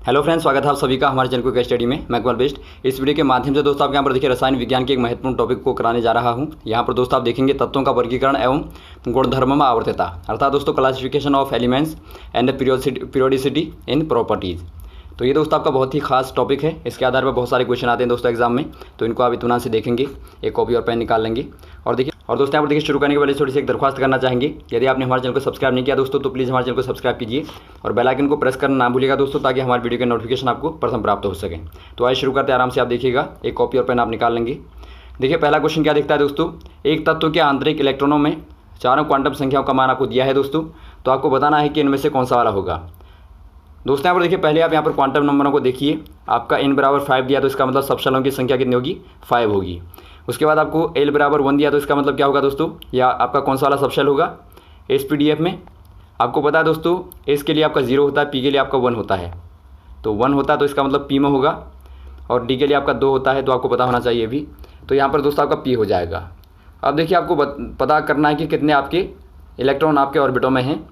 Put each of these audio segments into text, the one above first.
Hello friends, स्वागत है आप सभी का हमारे चैनल को स्टडी में। मैं कुमार बेस्ट। इस वीडियो के माध्यम से दोस्तों आप यहाँ पर देखिए रसायन विज्ञान के एक महत्वपूर्ण टॉपिक को कराने जा रहा हूँ। यहाँ पर दोस्तों आप देखेंगे तत्वों का वर्गीकरण एवं गुणधर्म में आवर्तता, अर्थात दोस्तों classification of elements and periodicity in properties. तो ये दोस्तों आपका बहुत ही खास टॉपिक है। इसके आधार पर बहुत सारे क्वेश्चन आते हैं दोस्तों एग्जाम में, तो इनको आप इत्मीनान से देखेंगे, एक कॉपी और पेन निकाल लेंगे। और देखिए दोस्तों यहाँ पर देखिए शुरू करने के पहले थोड़ी सी एक दरख्वास्त करना चाहेंगे। यदि आपने हमारे चैनल को सब्सक्राइब नहीं किया दोस्तों तो प्लीज़ हमारे चैनल को सब्सक्राइब कीजिए और बेल आइकन को प्रेस करना ना भूलिएगा दोस्तों, ताकि हमारे वीडियो के नोटिफिकेशन आपको प्रथम प्राप्त हो सके। तो आइए शुरू करते हैं, आराम से आप देखिएगा, एक कॉपी और पेन आप निकाल लेंगे। देखिए पहला क्वेश्चन क्या दिखता है दोस्तों, एक तत्व के आंतरिक इलेक्ट्रॉनों में चारों क्वांटम संख्याओं का मान आपको दिया है दोस्तों, तो आपको बताना है कि इनमें से कौन सा वाला होगा। दोस्तों यहाँ पर देखिए पहले आप यहाँ पर क्वांटम नंबरों को देखिए। आपका n बराबर 5 दिया तो इसका मतलब सबशेलों की संख्या कितनी होगी, 5 होगी। उसके बाद आपको l बराबर 1 दिया तो इसका मतलब क्या होगा दोस्तों, या आपका कौन सा वाला सबशेल होगा। SPDF में आपको पता है दोस्तों S के लिए आपका 0 होता है, P के लिए आपका 1 होता है, तो 1 होता है तो इसका मतलब P में होगा, और D के लिए आपका 2 होता है, तो आपको पता होना चाहिए भी। तो यहाँ पर दोस्तों आपका P हो जाएगा। अब देखिए आपको पता करना है कि कितने आपके इलेक्ट्रॉन आपके ऑर्बिटों में हैं।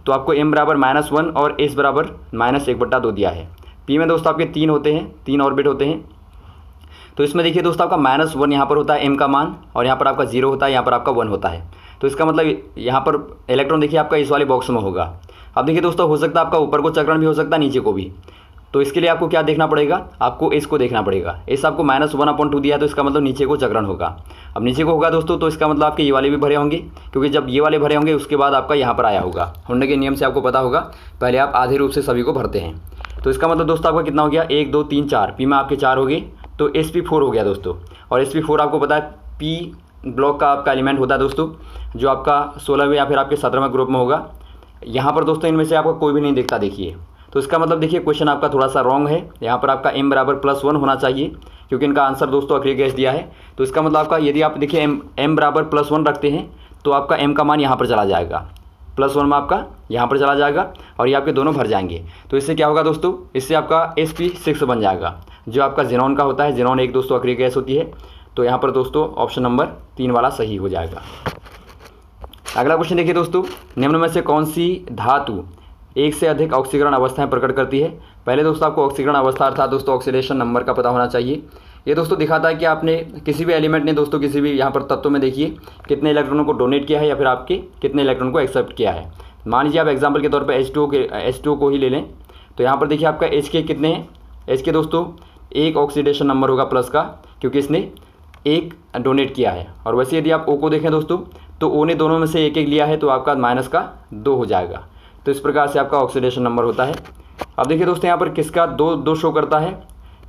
तो आपको m बराबर -1 और s बराबर -1/2 दिया है। p में दोस्तों आपके 3 होते हैं, 3 ऑर्बिट होते हैं। तो इसमें देखिए दोस्तों आपका -1 यहाँ पर होता है m का मान, और यहाँ पर आपका 0 होता है, यहाँ पर आपका 1 होता है। तो इसका मतलब यहाँ पर इलेक्ट्रॉन देखिए आपका इस वाले बॉक्स में होगा। अब देखिए दोस्तों हो सकता है आपका ऊपर को चक्रण भी हो सकता है, नीचे को भी। तो इसके लिए आपको क्या देखना पड़ेगा, आपको s को देखना पड़ेगा। s आपको -1/2 दिया है तो इसका मतलब नीचे को चक्रण होगा। अब नीचे को होगा दोस्तों तो इसका मतलब आपके ये वाले भी भरे होंगे, क्योंकि जब ये वाले भरे होंगे उसके बाद आपका यहाँ पर आया होगा। हुंडे के नियम से आपको पता होगा, पहले आप आधे रूप से सभी को भरते हैं। तो इसका मतलब दोस्तों आपका कितना हो गया, 1 2 3 4, पी में आपके 4 हो गए, तो sp4 हो गया दोस्तों। और sp4 आपको पता है p ब्लॉक का आपका एलिमेंट होता है दोस्तों, जो आपका 16वें या फिर आपके 17वें ग्रुप में होगा। यहाँ पर दोस्तों इनमें से आपको कोई भी नहीं दिखता देखिए। तो इसका मतलब देखिए क्वेश्चन आपका थोड़ा सा रॉन्ग है। यहाँ पर आपका m बराबर +1 होना चाहिए, क्योंकि इनका आंसर दोस्तों अक्रिय गैस दिया है। तो इसका मतलब आपका यदि आप देखिए m बराबर +1 रखते हैं तो आपका m का मान यहाँ पर चला जाएगा, +1 में आपका यहाँ पर चला जाएगा, और ये आपके दोनों भर जाएंगे। तो इससे क्या होगा दोस्तों, इससे आपका sp6 बन जाएगा, जो आपका जेनॉन का होता है। जेनॉन एक दोस्तों अक्रिय गैस होती है। तो यहाँ पर दोस्तों ऑप्शन नंबर 3 वाला सही हो जाएगा। अगला क्वेश्चन देखिए दोस्तों, निम्न में से कौन सी धातु एक से अधिक ऑक्सीकरण अवस्थाएं प्रकट करती है। पहले दोस्तों आपको ऑक्सीकरण अवस्था अर्थात दोस्तों ऑक्सीडेशन नंबर का पता होना चाहिए। ये दोस्तों दिखाता है कि आपने किसी भी एलिमेंट ने दोस्तों किसी भी यहाँ पर तत्व में देखिए कितने इलेक्ट्रॉनों को डोनेट किया है या फिर आपके कितने इलेक्ट्रॉन को एक्सेप्ट किया है। मान लीजिए आप एग्जाम्पल के तौर पर H2O को ही ले लें, तो यहाँ पर देखिए आपका H के कितने हैं, H के दोस्तों 1 ऑक्सीडेशन नंबर होगा प्लस का, क्योंकि इसने 1 डोनेट किया है। और वैसे यदि आप O को देखें दोस्तों तो O ने दोनों में से 1 लिया है, तो आपका -2 हो जाएगा। तो इस प्रकार से आपका ऑक्सीडेशन नंबर होता है। अब देखिए दोस्तों यहाँ पर किसका 2 शो करता है।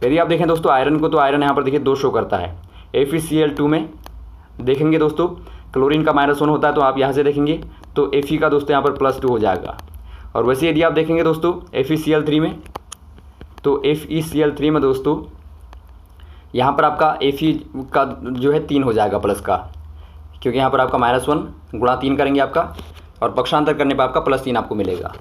यदि आप देखें दोस्तों आयरन को, तो आयरन यहाँ पर देखिए 2 शो करता है। FeCl2 में देखेंगे दोस्तों क्लोरीन का -1 होता है, तो आप यहाँ से देखेंगे तो Fe का दोस्तों यहाँ पर +2 हो जाएगा। और वैसे यदि आप देखेंगे दोस्तों FeCl3 में, तो FeCl3 में दोस्तों यहाँ पर आपका Fe का जो है 3 हो जाएगा प्लस का, क्योंकि यहाँ पर आपका -1 गुणा 3 करेंगे आपका, और पक्षांतर करने पर आपका +3 आपको मिलेगा।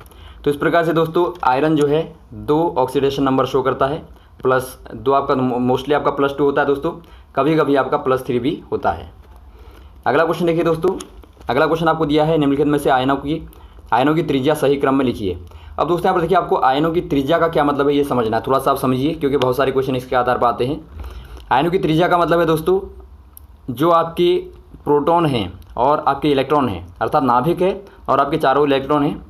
तो इस प्रकार से दोस्तों आयरन जो है 2 ऑक्सीडेशन नंबर शो करता है, +2 आपका मोस्टली आपका +2 होता है दोस्तों, कभी कभी आपका +3 भी होता है। अगला क्वेश्चन देखिए दोस्तों, अगला क्वेश्चन आपको दिया है निम्नलिखित में से आयनों की त्रिज्या सही क्रम में लिखिए। अब दोस्तों यहाँ पर देखिए आपको आयनों की त्रिज्या का क्या मतलब है ये समझना है, थोड़ा सा आप समझिए, क्योंकि बहुत सारे क्वेश्चन इसके आधार पर आते हैं। आयनों की त्रिज्या का मतलब है दोस्तों जो आपके प्रोटॉन हैं और आपके इलेक्ट्रॉन हैं, अर्थात नाभिक है और आपके चारों इलेक्ट्रॉन हैं,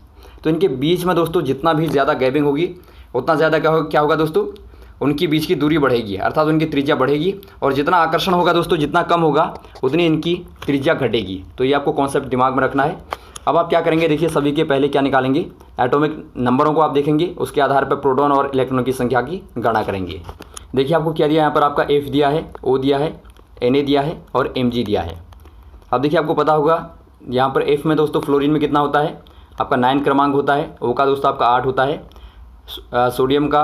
तो इनके बीच में दोस्तों जितना भी ज़्यादा गैपिंग होगी उतना ज़्यादा क्या होगा दोस्तों, उनकी बीच की दूरी बढ़ेगी, अर्थात उनकी त्रिज्या बढ़ेगी। और जितना आकर्षण होगा दोस्तों, जितना कम होगा उतनी इनकी त्रिज्या घटेगी। तो ये आपको कॉन्सेप्ट दिमाग में रखना है। अब आप क्या करेंगे देखिए, सभी के पहले क्या निकालेंगे, एटॉमिक नंबरों को आप देखेंगे, उसके आधार पर प्रोटॉन और इलेक्ट्रॉन की संख्या की गणना करेंगे। देखिए आपको क्या दिया, यहाँ पर आपका F दिया है, O दिया है, Na दिया है और Mg दिया है। अब देखिए आपको पता होगा यहाँ पर F में दोस्तों फ्लोरीन में कितना होता है, आपका 9 क्रमांक होता है, O का दोस्तों आपका 8 होता है, सोडियम का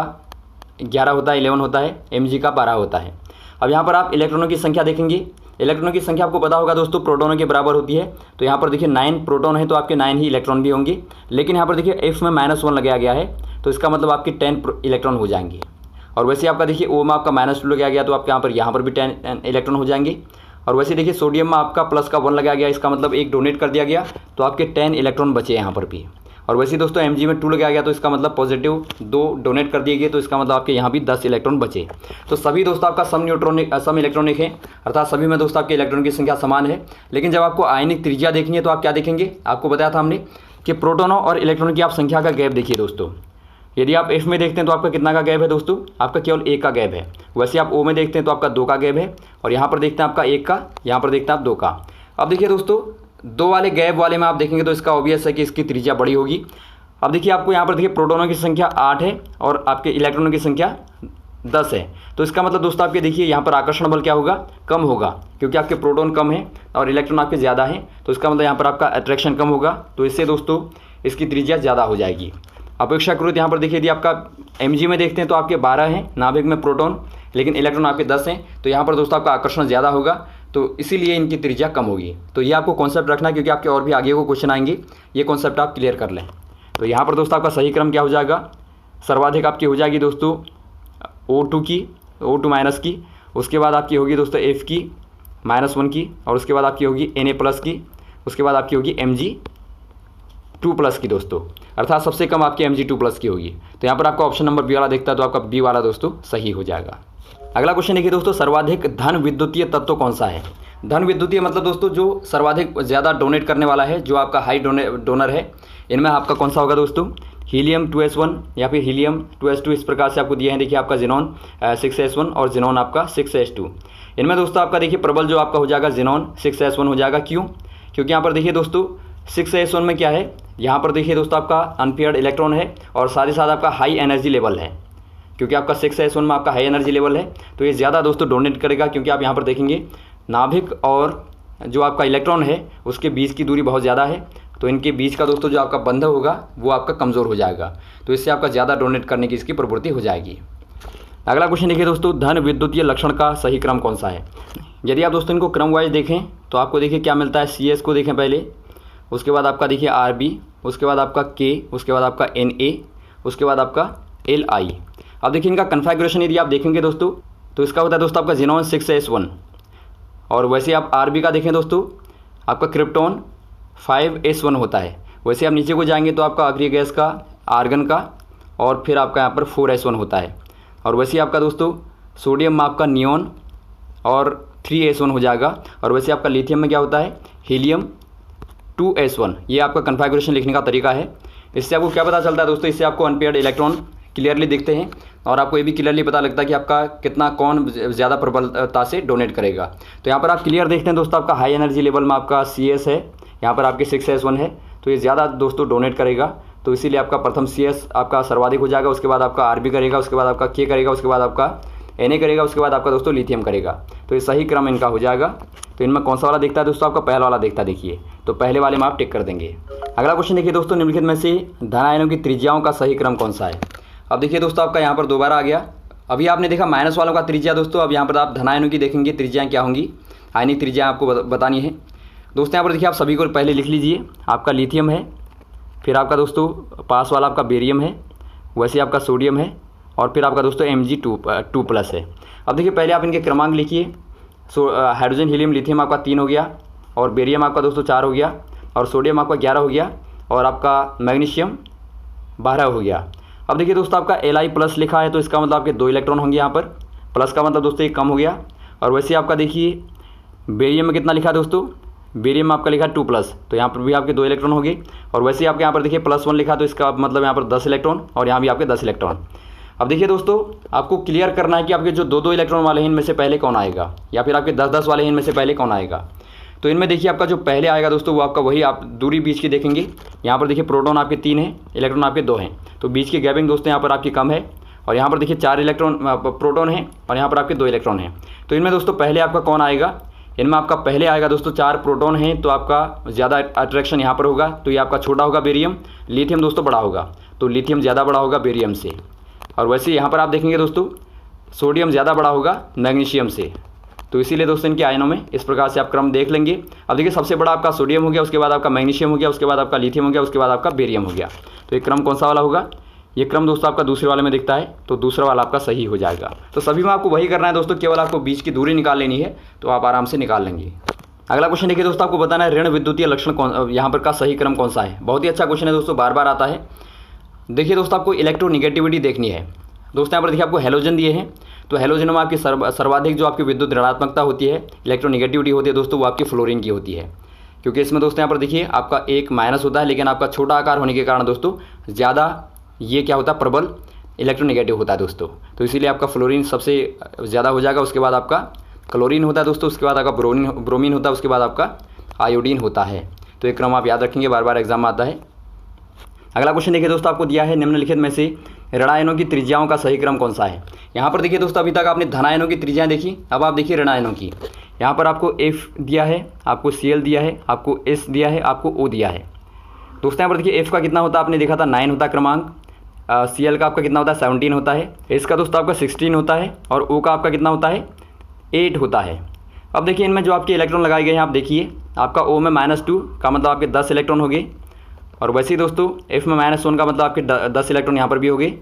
11 होता है, 11 होता है, Mg का 12 होता है। अब यहाँ पर आप इलेक्ट्रॉनों की संख्या देखेंगे, इलेक्ट्रॉनों की संख्या आपको पता होगा दोस्तों प्रोटोनों के बराबर होती है। तो यहाँ पर देखिए 9 प्रोटॉन है तो आपके 9 ही इलेक्ट्रॉन भी होंगे, लेकिन यहाँ पर देखिए F में -1 लगाया गया है, तो इसका मतलब आपके 10 इलेक्ट्रॉन हो जाएंगे। और वैसे आपका देखिए O में आपका -2 लगाया गया, तो आपके यहाँ पर भी 10 इलेक्ट्रॉन हो जाएंगे। और वैसे देखिए सोडियम में आपका +1 लगाया गया, इसका मतलब 1 डोनेट कर दिया गया, तो आपके 10 इलेक्ट्रॉन बचे यहाँ पर भी। और वैसे दोस्तों Mg में 2 लगाया गया तो इसका मतलब पॉजिटिव 2 डोनेट कर दिए गए, तो इसका मतलब आपके यहाँ भी 10 इलेक्ट्रॉन बचे। तो सभी दोस्तों आपका सम इलेक्ट्रॉनिक है, अर्थात सभी में दोस्तों आपके इलेक्ट्रॉन की संख्या समान है। लेकिन जब आपको आयनिक त्रिज्या देखनी है तो आप क्या देखेंगे, आपको बताया था हमने कि प्रोटोनों और इलेक्ट्रॉन की आप संख्या का गैप देखिए दोस्तों। यदि आप F में देखते हैं तो आपका कितना का गैप है दोस्तों, आपका केवल 1 का गैप है। वैसे आप O में देखते हैं तो आपका 2 का गैप है, और यहाँ पर देखते हैं आपका 1 का, यहाँ पर देखते हैं आप 2 का। अब देखिए दोस्तों 2 वाले गैप वाले में आप देखेंगे तो इसका ऑब्वियस है कि इसकी त्रिज्या बड़ी होगी। अब देखिए आपको यहाँ पर देखिए प्रोटोनों की संख्या 8 है और आपके इलेक्ट्रॉनों की संख्या 10 है, तो इसका मतलब दोस्तों आपके देखिए यहाँ पर आकर्षण बल क्या होगा, कम होगा, क्योंकि आपके प्रोटॉन कम है और इलेक्ट्रॉन आपके ज़्यादा है, तो इसका मतलब यहाँ पर आपका अट्रैक्शन कम होगा, तो इससे दोस्तों इसकी त्रिज्या ज़्यादा हो जाएगी। अपेक्षाकृत यहाँ पर देखिए यदि आपका Mg में देखते हैं तो आपके 12 हैं नाभिक में प्रोटॉन, लेकिन इलेक्ट्रॉन आपके 10 हैं, तो यहाँ पर दोस्तों आपका आकर्षण ज़्यादा होगा, तो इसीलिए इनकी त्रिज्या कम होगी। तो ये आपको कॉन्सेप्ट रखना है, क्योंकि आपके और भी आगे को क्वेश्चन आएंगे, ये कॉन्सेप्ट आप क्लियर कर लें। तो यहाँ पर दोस्तों आपका सही क्रम क्या हो जाएगा, सर्वाधिक आपकी हो जाएगी दोस्तों O2 की, O2 माइनस की, उसके बाद आपकी होगी दोस्तों F की -1 की, और उसके बाद आपकी होगी Na+ की, उसके बाद आपकी होगी Mg2+ की दोस्तों, अर्थात सबसे कम आपकी Mg2+ की होगी। तो यहाँ पर आपका ऑप्शन नंबर बी वाला दिखता है, तो आपका बी वाला दोस्तों सही हो जाएगा। अगला क्वेश्चन देखिए दोस्तों, सर्वाधिक धन विद्युतीय तत्व कौन सा है। धन विद्युतीय मतलब दोस्तों जो सर्वाधिक ज़्यादा डोनेट करने वाला है, जो आपका हाई डोनर है, इनमें आपका कौन सा होगा दोस्तों, हीलियम 2s1 या फिर हीलियम 2s2, इस प्रकार से आपको दिए हैं। देखिए आपका जिनॉन 6s1 और जिनॉन आपका 6s2। इनमें दोस्तों आपका देखिए प्रबल जो आपका हो जाएगा जिनॉन 6s1 हो जाएगा। क्यों, क्योंकि यहाँ पर देखिए दोस्तों 6s1 में क्या है, यहाँ पर देखिए दोस्तों आपका अनपेयर्ड इलेक्ट्रॉन है और साथ ही साथ आपका हाई एनर्जी लेवल है। क्योंकि आपका 6s1 में आपका हाई एनर्जी लेवल है, तो ये ज़्यादा दोस्तों डोनेट करेगा, क्योंकि आप यहाँ पर देखेंगे नाभिक और जो आपका इलेक्ट्रॉन है उसके बीच की दूरी बहुत ज़्यादा है, तो इनके बीच का दोस्तों जो आपका बंधन होगा वो आपका कमज़ोर हो जाएगा, तो इससे आपका ज़्यादा डोनेट करने की इसकी प्रवृत्ति हो जाएगी। अगला क्वेश्चन देखिए दोस्तों, धन विद्युतीय लक्षण का सही क्रम कौन सा है। यदि आप दोस्तों इनको क्रम वाइज देखें तो आपको देखिए क्या मिलता है, CS को देखें पहले, उसके बाद आपका देखिए Rb, उसके बाद आपका K, उसके बाद आपका Na, उसके बाद आपका Li। अब देखिए इनका कन्फिगरेशन यदि आप देखेंगे दोस्तों तो इसका होता है दोस्तों आपका जिनॉन 6s1, और वैसे आप Rb का देखें दोस्तों आपका क्रिप्टॉन 5s1 होता है। वैसे आप नीचे को जाएंगे तो आपका अग्रिय गैस का, आर्गन का, और फिर आपका यहाँ पर 4s1 होता है। और वैसे आपका दोस्तों सोडियम में आपका नियॉन और 3s1 हो जाएगा। और वैसे आपका लिथियम में क्या होता है, हीलियम 2s1। ये आपका कन्फिगरेशन लिखने का तरीका है। इससे आपको क्या पता चलता है दोस्तों, इससे आपको अनपेयर्ड इलेक्ट्रॉन क्लियरली दिखते हैं, और आपको ये भी क्लियरली पता लगता है कि आपका कितना कौन ज़्यादा प्रबलता से डोनेट करेगा। तो यहाँ पर आप क्लियर देखते हैं दोस्तों, आपका हाई एनर्जी लेवल में आपका CS है, यहाँ पर आपके 6s1 है, तो ये ज़्यादा दोस्तों डोनेट करेगा, तो इसीलिए आपका प्रथम CS आपका सर्वाधिक हो जाएगा, उसके बाद आपका Rb करेगा, उसके बाद आपका K करेगा, उसके बाद आपका Na करेगा, उसके बाद आपका दोस्तों लिथियम करेगा। तो ये सही क्रम इनका हो जाएगा। तो इनमें कौन सा वाला दिखता है दोस्तों, आपका पहला वाला दिखता है, देखिए, तो पहले वाले में आप टिक कर देंगे। अगला क्वेश्चन देखिए दोस्तों, निम्नलिखित में से धन आयनों की त्रिज्याओं का सही क्रम कौन सा है। अब देखिए दोस्तों आपका यहाँ पर दोबारा आ गया, अभी आपने देखा माइनस वालों का त्रिज्या दोस्तों, अब यहाँ पर आप धन आयनों की देखेंगे त्रिज्याएँ क्या होंगी, आयनिक त्रिज्या आपको बतानी है दोस्तों। यहाँ पर देखिए आप सभी को पहले लिख लीजिए, आपका लिथियम है, फिर आपका दोस्तों पास वाला आपका बेरियम है, वैसे आपका सोडियम है, और फिर आपका दोस्तों Mg2+ है। अब देखिए पहले आप इनके क्रमांक लिखिए। हाइड्रोजन हीलियम लिथियम आपका 3 हो गया, और बेरियम आपका दोस्तों 4 हो गया, और सोडियम आपका 11 हो गया, और आपका मैग्नीशियम 12 हो गया। अब देखिए दोस्तों आपका Li+ लिखा है, तो इसका मतलब आपके 2 इलेक्ट्रॉन होंगे यहाँ पर, प्लस का मतलब दोस्तों ये कम हो गया। और वैसे आपका देखिए बेरियम में कितना लिखा है दोस्तों, बेरियम आपका लिखा 2+, तो यहाँ पर भी आपके 2 इलेक्ट्रॉन हो गए। और वैसे आपके यहाँ पर देखिए +1 लिखा, तो इसका मतलब यहाँ पर 10 इलेक्ट्रॉन, और यहाँ भी आपके 10 इलेक्ट्रॉन। अब देखिए दोस्तों आपको क्लियर करना है कि आपके जो 2-2 इलेक्ट्रॉन वाले हैं इनमें से पहले कौन आएगा, या फिर आपके 10-10 वाले हैं इनमें से पहले कौन आएगा। तो इनमें देखिए आपका जो पहले आएगा दोस्तों वो आपका वही, आप दूरी बीच की देखेंगे, यहाँ पर देखिए प्रोटॉन आपके 3 हैं, इलेक्ट्रॉन आपके 2 हैं, तो बीच की गैपिंग दोस्तों यहाँ पर आपकी कम है। और यहाँ पर देखिए 4 इलेक्ट्रॉन प्रोटॉन हैं, और यहाँ पर आपके 2 इलेक्ट्रॉन हैं। तो इनमें दोस्तों पहले आपका कौन आएगा, इनमें आपका पहले आएगा दोस्तों 4 प्रोटॉन हैं, तो आपका ज़्यादा अट्रैक्शन यहाँ पर होगा, तो ये आपका छोटा होगा बेरियम, लिथियम दोस्तों बड़ा होगा, तो लिथियम ज़्यादा बड़ा होगा बेरियम से। और वैसे यहाँ पर आप देखेंगे दोस्तों सोडियम ज़्यादा बड़ा होगा मैग्नीशियम से, तो इसीलिए दोस्तों इनके आयनों में इस प्रकार से आप क्रम देख लेंगे। अब देखिए सबसे बड़ा आपका सोडियम हो गया, उसके बाद आपका मैग्नीशियम हो गया, उसके बाद आपका लिथियम हो गया, उसके बाद आपका बेरियम हो गया। तो ये क्रम कौन सा वाला होगा, ये क्रम दोस्तों आपका दूसरे वाले में दिखता है, तो दूसरा वाला आपका सही हो जाएगा। तो सभी में आपको वही करना है दोस्तों, केवल आपको बीच की दूरी निकाल लेनी है, तो आप आराम से निकाल लेंगे। अगला क्वेश्चन देखिए दोस्तों, आपको बताना है ऋण विद्युतीय लक्षण कौन यहाँ पर का सही क्रम कौन सा है। बहुत ही अच्छा क्वेश्चन है दोस्तों, बार बार आता है। देखिए दोस्तों, आपको इलेक्ट्रोनिगेटिविटी देखनी है। दोस्तों यहाँ पर देखिए आपको हैलोजन दिए हैं, तो हैलोजन में आपकी सर्वाधिक जो आपकी विद्युत ऋणात्मकता होती है, इलेक्ट्रोनिगेटिविटी होती है दोस्तों, वो आपकी फ्लोरीन की होती है। क्योंकि इसमें दोस्तों यहाँ पर देखिए आपका एक माइनस होता है, लेकिन आपका छोटा आकार होने के कारण दोस्तों ज़्यादा ये क्या होता है, प्रबल इलेक्ट्रोनिगेटिव होता है दोस्तों। तो इसीलिए आपका फ्लोरीन सबसे ज़्यादा हो जाएगा। उसके बाद आपका क्लोरीन होता है दोस्तों, उसके बाद आपका ब्रोमीन होता है, उसके बाद आपका आयोडीन होता है। तो एक क्रम आप याद रखेंगे, बार बार एग्जाम में आता है। अगला क्वेश्चन देखिए दोस्तों, आपको दिया है निम्नलिखित में से ऋणायनों की त्रिज्याओं का सही क्रम कौन सा है। यहाँ पर देखिए दोस्तों, अभी तक आपने धनायनों की त्रिज्याएं देखी, अब आप देखिए ऋणायनों की। यहाँ पर आपको F दिया है, आपको Cl दिया है, आपको S दिया है, आपको O दिया है। दोस्तों यहाँ पर देखिए F का कितना होता है, आपने देखा था 9 होता है क्रमांक, Cl का आपका कितना होता है 17 होता है, S का दोस्तों आपका 16 होता है, और O का आपका कितना होता है 8 होता है। अब देखिए इनमें जो आपके इलेक्ट्रॉन लगाए गए हैं, आप देखिए आपका O में -2 का मतलब आपके 10 इलेक्ट्रॉन हो गए, और वैसे ही दोस्तों F में -1 का मतलब आपके 10 इलेक्ट्रॉन यहाँ पर भी हो गए।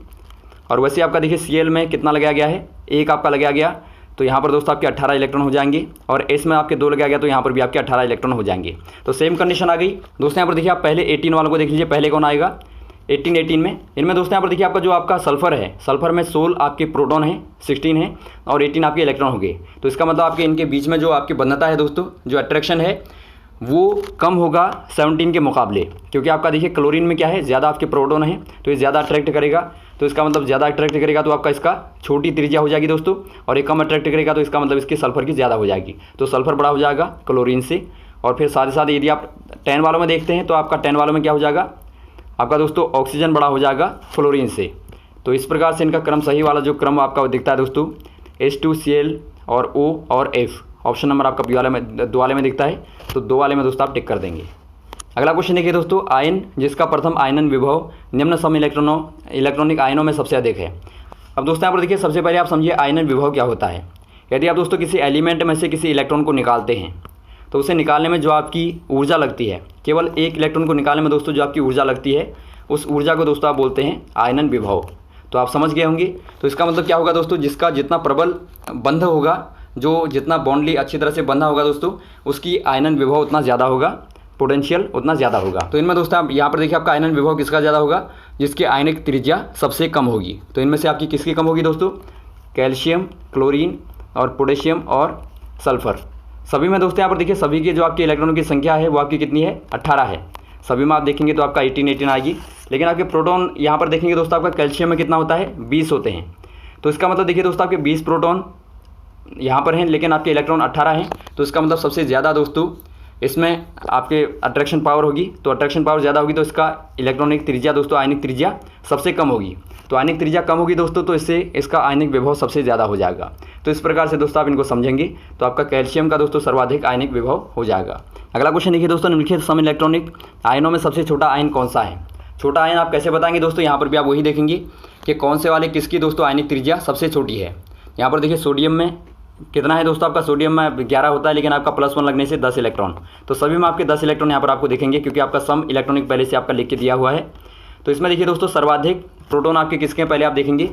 और वैसे आपका देखिए Cl में कितना लगाया गया है, 1 आपका लगाया गया, तो यहाँ पर दोस्तों आपके 18 इलेक्ट्रॉन हो जाएंगे, और S में आपके 2 लगाया गया, तो यहाँ पर भी आपके 18 इलेक्ट्रॉन हो जाएंगे। तो सेम कंडीशन आ गई दोस्तों। यहाँ पर देखिए आप पहले 18 वालों को देख लीजिए, पहले कौन आएगा 18 में। इनमें दोस्तों यहाँ पर देखिए आपका जो आपका सल्फर है, सल्फर में 16 आपके प्रोटॉन है, 16 है, और 18 आपके इलेक्ट्रॉन हो गए। तो इसका मतलब आपके इनके बीच में जो आपकी बंधता है दोस्तों, जो अट्रैक्शन है वो कम होगा 17 के मुकाबले। क्योंकि आपका देखिए क्लोरीन में क्या है, ज़्यादा आपके प्रोटॉन है, तो ये ज़्यादा अट्रैक्ट करेगा। तो इसका मतलब ज़्यादा अट्रैक्ट करेगा तो आपका इसका छोटी त्रिज्या हो जाएगी दोस्तों, और एक कम अट्रैक्ट करेगा तो इसका मतलब इसके सल्फर की ज़्यादा हो जाएगी। तो सल्फर बड़ा हो जाएगा क्लोरीन से। और फिर साथ ही साथ यदि आप 10 वालों में देखते हैं, तो आपका 10 वालों में क्या हो जाएगा, आपका दोस्तों ऑक्सीजन बड़ा हो जाएगा फ्लोरीन से। तो इस प्रकार से इनका क्रम सही वाला जो क्रम आपका दिखता है दोस्तों, H2Cl और O और F। ऑप्शन नंबर आपका बी वाले में, 2 वाले में दिखता है, तो 2 वाले में दोस्तों आप टिक कर देंगे। अगला क्वेश्चन देखिए दोस्तों, आयन जिसका प्रथम आयनन विभव निम्न सम इलेक्ट्रॉनिक आयनों में सबसे अधिक है। अब दोस्तों यहाँ पर देखिए सबसे पहले आप समझिए आयनन विभव क्या होता है। यदि आप दोस्तों किसी एलिमेंट में से किसी इलेक्ट्रॉन को निकालते हैं, तो उसे निकालने में जो आपकी ऊर्जा लगती है, केवल एक इलेक्ट्रॉन को निकालने में दोस्तों जो आपकी ऊर्जा लगती है, उस ऊर्जा को दोस्तों आप बोलते हैं आयनन विभव। तो आप समझ गए होंगे। तो इसका मतलब क्या होगा दोस्तों, जिसका जितना प्रबल बंध होगा, जो जितना बॉन्डली अच्छी तरह से बंधा होगा दोस्तों, उसकी आयनन विभव उतना ज़्यादा होगा, पोटेंशियल उतना ज़्यादा होगा। तो इनमें दोस्तों आप यहाँ पर देखिए आपका आयनन विभव किसका ज़्यादा होगा, जिसकी आयनिक त्रिज्या सबसे कम होगी। तो इनमें से आपकी किसकी कम होगी दोस्तों, कैल्शियम, क्लोरीन और पोटेशियम और सल्फर। सभी में दोस्तों यहाँ पर देखिए सभी के जो आपके इलेक्ट्रॉनों की संख्या है वो आपकी कितनी है, 18 है। सभी में आप देखेंगे तो आपका 18 आएगी। लेकिन आपके प्रोटॉन यहाँ पर देखेंगे दोस्तों, आपका कैल्शियम में कितना होता है, 20 होते हैं। तो इसका मतलब देखिए दोस्तों आपके 20 प्रोटॉन यहाँ पर हैं, लेकिन आपके इलेक्ट्रॉन 18 हैं। तो इसका मतलब सबसे ज़्यादा दोस्तों इसमें आपके अट्रैक्शन पावर होगी। तो अट्रैक्शन पावर ज़्यादा होगी तो इसका इलेक्ट्रॉनिक त्रिज्या दोस्तों, आयनिक त्रिज्या सबसे कम होगी। तो आयनिक त्रिज्या कम होगी दोस्तों, तो इससे इसका आयनिक विभव सबसे ज़्यादा हो जाएगा। तो इस प्रकार से दोस्तों आप इनको समझेंगे, तो आपका कैल्शियम का दोस्तों सर्वाधिक आयनिक विभव हो जाएगा। अगला क्वेश्चन देखिए दोस्तों, निम्नलिखित सम इलेक्ट्रॉनिक आयनों में सबसे छोटा आयन कौन सा है। छोटा आयन आप कैसे बताएंगे दोस्तों, यहाँ पर भी आप वही देखेंगे कि कौन से वाले किसकी दोस्तों आयनिक त्रिज्या सबसे छोटी है। यहाँ पर देखिए सोडियम में कितना है दोस्तों, आपका सोडियम में 11 होता है, लेकिन आपका +1 लगने से 10 इलेक्ट्रॉन। तो सभी में आपके 10 इलेक्ट्रॉन यहाँ पर आपको दिखेंगे, क्योंकि आपका सम इलेक्ट्रॉनिक पहले से आपका लिख के दिया हुआ है। तो इसमें देखिए दोस्तों सर्वाधिक प्रोटॉन आपके किसके हैं, पहले आप देखेंगे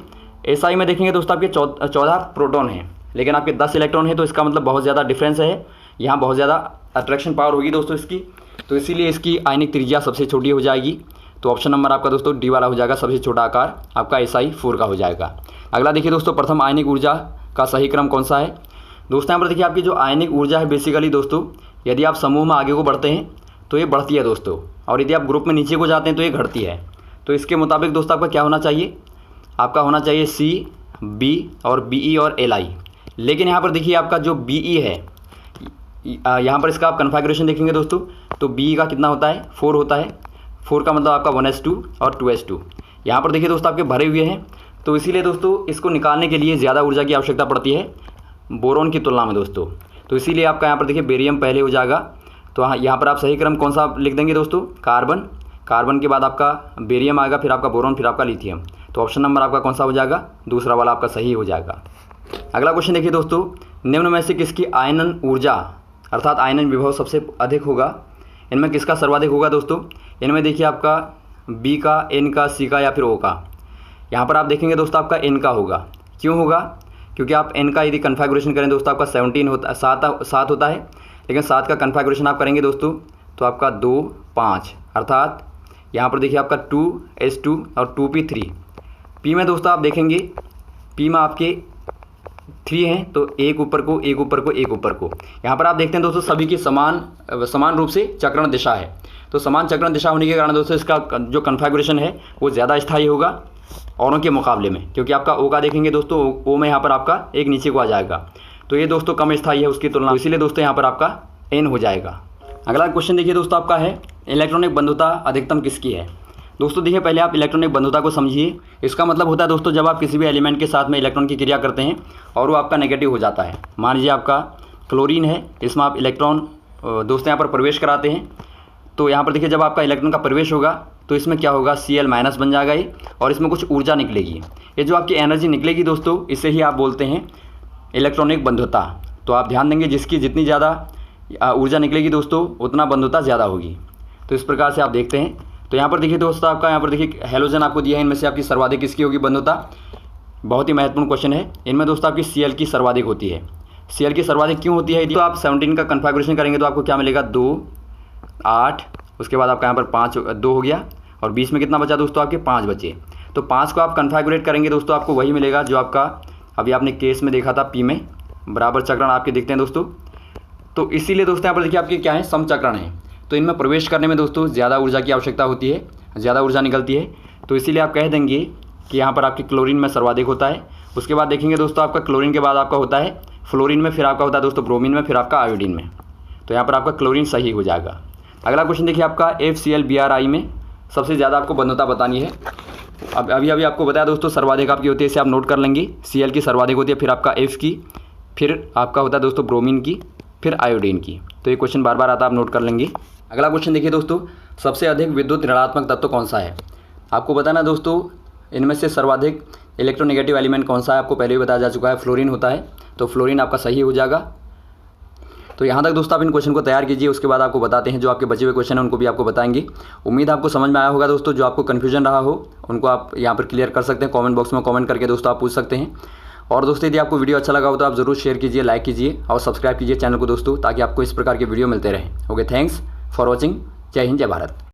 SI में देखेंगे दोस्तों आपके 14 प्रोटॉन हैं, लेकिन आपके 10 इलेक्ट्रॉन है। तो इसका मतलब बहुत ज़्यादा डिफरेंस है, यहाँ बहुत ज़्यादा अट्रैक्शन पावर होगी दोस्तों इसकी। तो इसीलिए इसकी आयनिक त्रिज्या सबसे छोटी हो जाएगी। तो ऑप्शन नंबर आपका दोस्तों डी वाला हो जाएगा, सबसे छोटा आकार आपका SI4 का हो जाएगा। अगला देखिए दोस्तों, प्रथम आयनिक ऊर्जा का सही क्रम कौन सा है। दोस्तों यहाँ पर देखिए आपकी जो आयनिक ऊर्जा है बेसिकली दोस्तों, यदि आप समूह में आगे को बढ़ते हैं तो ये बढ़ती है दोस्तों, और यदि आप ग्रुप में नीचे को जाते हैं तो ये घटती है। तो इसके मुताबिक दोस्तों आपका क्या होना चाहिए, आपका होना चाहिए C, B और BE और Li। लेकिन यहाँ पर देखिए आपका जो BE है, यहाँ पर इसका आप कन्फिगरेशन देखेंगे दोस्तों, तो BE का कितना होता है, 4 होता है। 4 का मतलब आपका 1s2 और 2s2। यहाँ पर देखिए दोस्तों आपके भरे हुए हैं। तो इसीलिए दोस्तों इसको निकालने के लिए ज़्यादा ऊर्जा की आवश्यकता पड़ती है बोरोन की तुलना में दोस्तों। तो इसीलिए आपका यहाँ पर देखिए बेरियम पहले हो जाएगा। तो हाँ, यहाँ पर आप सही क्रम कौन सा लिख देंगे दोस्तों, कार्बन के बाद आपका बेरियम आएगा, फिर आपका बोरोन, फिर आपका लिथियम। तो ऑप्शन नंबर आपका कौन सा हो जाएगा, दूसरा वाला आपका सही हो जाएगा। अगला क्वेश्चन देखिए दोस्तों, निम्न में से किसकी आयनन ऊर्जा अर्थात आयनन विभव सबसे अधिक होगा। इनमें किसका सर्वाधिक होगा दोस्तों, इनमें देखिए आपका B का, N का, C का या फिर O का। यहाँ पर आप देखेंगे दोस्तों आपका N का होगा। क्यों होगा, क्योंकि आप N का यदि कन्फिगरेशन करें दोस्तों आपका 17 होता 7 होता है, लेकिन 7 का कन्फिगरेशन आप करेंगे दोस्तों तो आपका 2 5, अर्थात यहाँ पर देखिए आपका 2s2 और 2p3। p में दोस्तों आप देखेंगे p में आपके 3 हैं, तो एक ऊपर को एक ऊपर को एक ऊपर को। यहाँ पर आप देखते हैं दोस्तों सभी की समान रूप से चक्रण दिशा है। तो समान चक्रण दिशा होने के कारण दोस्तों इसका जो कन्फिगरेशन है वो ज़्यादा स्थायी होगा औरों के मुकाबले में, क्योंकि आपका ओ का देखेंगे दोस्तों ओ में यहाँ पर आपका एक नीचे को आ जाएगा, तो ये दोस्तों कम स्थायी है उसकी तुलना, इसीलिए दोस्तों यहाँ पर आपका n हो जाएगा। अगला क्वेश्चन देखिए दोस्तों आपका है इलेक्ट्रॉनिक बंधुता अधिकतम किसकी है। दोस्तों देखिए पहले आप इलेक्ट्रॉनिक बंधुता को समझिए। इसका मतलब होता है दोस्तों जब आप किसी भी एलिमेंट के साथ में इलेक्ट्रॉन की क्रिया करते हैं और वो आपका नेगेटिव हो जाता है। मान लीजिए आपका क्लोरीन है, इसमें आप इलेक्ट्रॉन दोस्तों यहाँ पर प्रवेश कराते हैं, तो यहाँ पर देखिए जब आपका इलेक्ट्रॉन का प्रवेश होगा तो इसमें क्या होगा Cl- बन जाएगा ये, और इसमें कुछ ऊर्जा निकलेगी। ये जो आपकी एनर्जी निकलेगी दोस्तों इसे ही आप बोलते हैं इलेक्ट्रॉनिक बंधुता। तो आप ध्यान देंगे जिसकी जितनी ज़्यादा ऊर्जा निकलेगी दोस्तों उतना बंधुता ज़्यादा होगी। तो इस प्रकार से आप देखते हैं। तो यहाँ पर देखिए दोस्तों आपका यहाँ पर देखिए हेलोजन आपको दिया है, इनमें से आपकी सर्वाधिक किसकी होगी बंधुता। बहुत ही महत्वपूर्ण क्वेश्चन है। इनमें दोस्तों आपकी Cl की सर्वाधिक होती है। Cl की सर्वाधिक क्यों होती है? तो आप 17 का कन्फिगरेशन करेंगे तो आपको क्या मिलेगा 2 8, उसके बाद आपका यहाँ पर 5 2 हो गया, और बीच में कितना बचा दोस्तों आपके 5 बचे। तो 5 को आप कन्फिगरेट करेंगे दोस्तों आपको वही मिलेगा जो आपका अभी आपने केस में देखा था, p में बराबर चक्रण आपके दिखते हैं दोस्तों। तो इसीलिए दोस्तों यहाँ पर देखिए आपके क्या है समचक्रण है, तो इनमें प्रवेश करने में दोस्तों ज़्यादा ऊर्जा की आवश्यकता होती है, ज़्यादा ऊर्जा निकलती है। तो इसीलिए आप कह देंगे कि यहाँ पर आपके क्लोरीन में सर्वाधिक होता है। उसके बाद देखेंगे दोस्तों आपका क्लोरीन के बाद आपका होता है फ्लोरीन में, फिर आपका होता है दोस्तों ब्रोमीन में, फिर आपका आयोडीन में। तो यहाँ पर आपका क्लोरीन सही हो जाएगा। अगला क्वेश्चन देखिए आपका FCl-Br में सबसे ज़्यादा आपको बंधुता बतानी है। अब अभी आपको बताया दोस्तों सर्वाधिक आपकी होती है, इसे आप नोट कर लेंगे। Cl की सर्वाधिक होती है, फिर आपका F की, फिर आपका होता है दोस्तों ब्रोमीन की, फिर आयोडीन की। तो ये क्वेश्चन बार बार आता है, आप नोट कर लेंगे। अगला क्वेश्चन देखिए दोस्तों सबसे अधिक विद्युत ऋणात्मक तत्व कौन सा है। आपको बताना दोस्तों इनमें से सर्वाधिक इलेक्ट्रोनेगेटिव एलिमेंट कौन सा है, आपको पहले भी बताया जा चुका है, फ्लोरीन होता है। तो फ्लोरीन आपका सही हो जाएगा। तो यहाँ तक दोस्तों आप इन क्वेश्चन को तैयार कीजिए, उसके बाद आपको बताते हैं जो आपके बचे हुए क्वेश्चन हैं उनको भी आपको बताएंगे। उम्मीद आपको समझ में आया होगा दोस्तों। जो आपको कन्फ्यूजन रहा हो उनको आप यहाँ पर क्लियर कर सकते हैं, कमेंट बॉक्स में कमेंट करके दोस्तों आप पूछ सकते हैं। और दोस्तों यदि आपको वीडियो अच्छा लगा हो तो आप ज़रूर शेयर कीजिए, लाइक कीजिए और सब्सक्राइब कीजिए चैनल को दोस्तों, ताकि आपको इस प्रकार के वीडियो मिलते रहें। Okay, thanks for watching. जय हिंद, जय भारत।